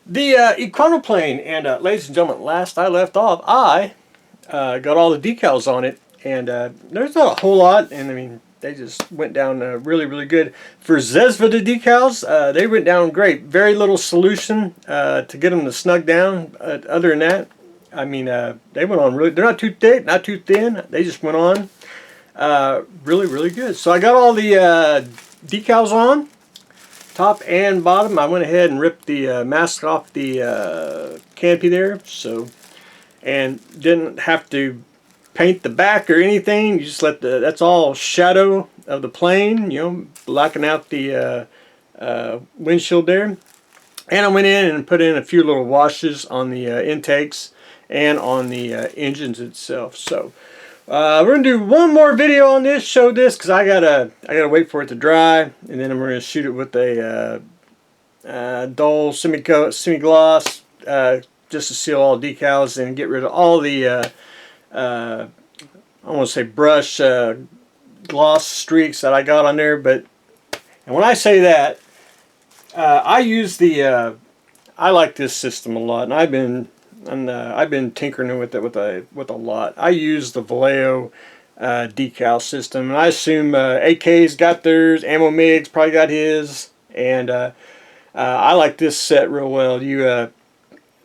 The Ekranoplane, and ladies and gentlemen, last I left off, I got all the decals on it, and there's not a whole lot, and I mean, they just went down really, really good. For Zesvada decals, they went down great. Very little solution to get them to snug down. Other than that, I mean, they went on really, they're not too thick, not too thin. They just went on really, really good. So I got all the decals on, top and bottom. I went ahead and ripped the mask off the canopy there, so, and didn't have to paint the back or anything. You just let that's all shadow of the plane, you know, blocking out the windshield there. And I went in and put in a few little washes on the intakes and on the engines itself. So we're gonna do one more video on this, show this, because I gotta wait for it to dry, and then we're gonna shoot it with a dull semi-gloss just to seal all decals and get rid of all the I want to say brush gloss streaks that I got on there. But and when I say that, I use the I like this system a lot, and I've been tinkering with it with a lot. I use the Vallejo decal system, and I assume AK's got theirs, Ammo Mig's probably got his, and I like this set real well. You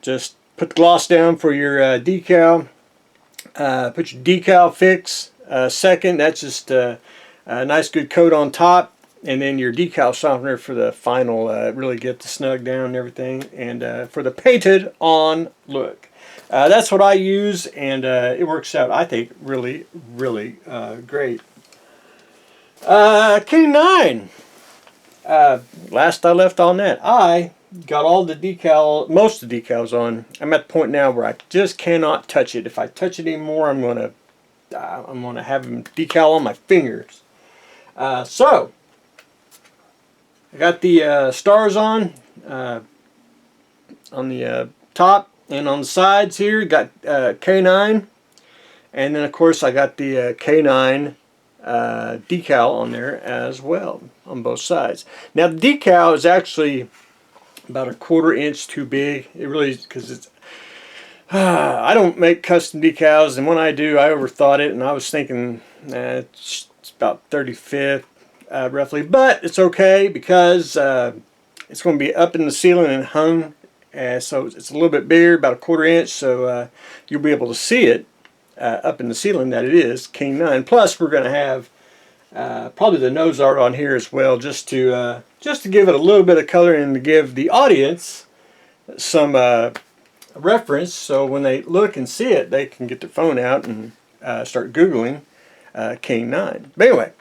just put the gloss down for your decal, put your decal fix second. That's just a nice good coat on top, and then your decal softener for the final, really get the snug down and everything, and for the painted on look. That's what I use, and it works out, I think, really, really great. King Nine. Last I left on that, I got all the most of the decals on. I'm at the point now where I just cannot touch it. If I touch it anymore, I'm gonna have them decal on my fingers. So I got the stars on the top and on the sides here. Got K9, and then of course I got the K9 decal on there as well on both sides. Now the decal is actually about a 1/4 inch too big. It really is, because it's I don't make custom decals, and when I do, I overthought it, and I was thinking it's about 35th roughly, but it's okay because it's going to be up in the ceiling and hung, so it's a little bit bigger, about a 1/4 inch, so you'll be able to see it up in the ceiling that it is King 9. Plus we're going to have probably the nose art on here as well, just to give it a little bit of color and to give the audience some reference, so when they look and see it, they can get their phone out and start Googling King 9. But anyway,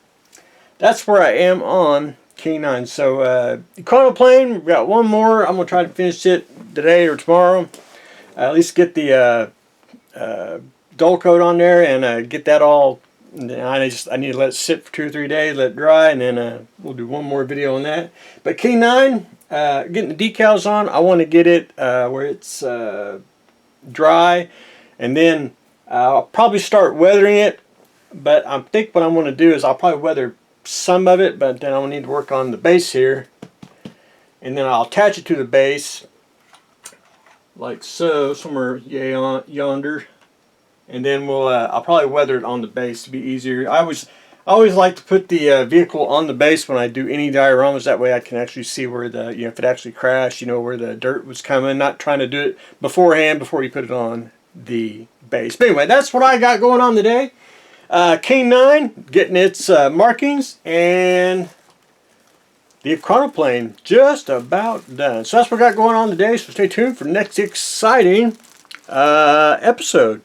that's where I am on King 9. So Ekranoplane, we've got one more. I'm going to try to finish it today or tomorrow. At least get the dull coat on there and get that all. I need to let it sit for 2 or 3 days, let it dry, and then we'll do one more video on that. But King 9, getting the decals on, I want to get it where it's dry, and then I'll probably start weathering it. But I think what I'm going to do is I'll probably weather some of it, but then I'll need to work on the base here, and then I'll attach it to the base like so, somewhere yonder. And then I'll probably weather it on the base to be easier. I always like to put the vehicle on the base when I do any dioramas. That way I can actually see where the, you know, if it actually crashed, you know, where the dirt was coming. Not trying to do it beforehand before you put it on the base. But anyway, that's what I got going on today. King 9 getting its markings, and the Ekranoplane just about done. So that's what I got going on today. So stay tuned for the next exciting episode.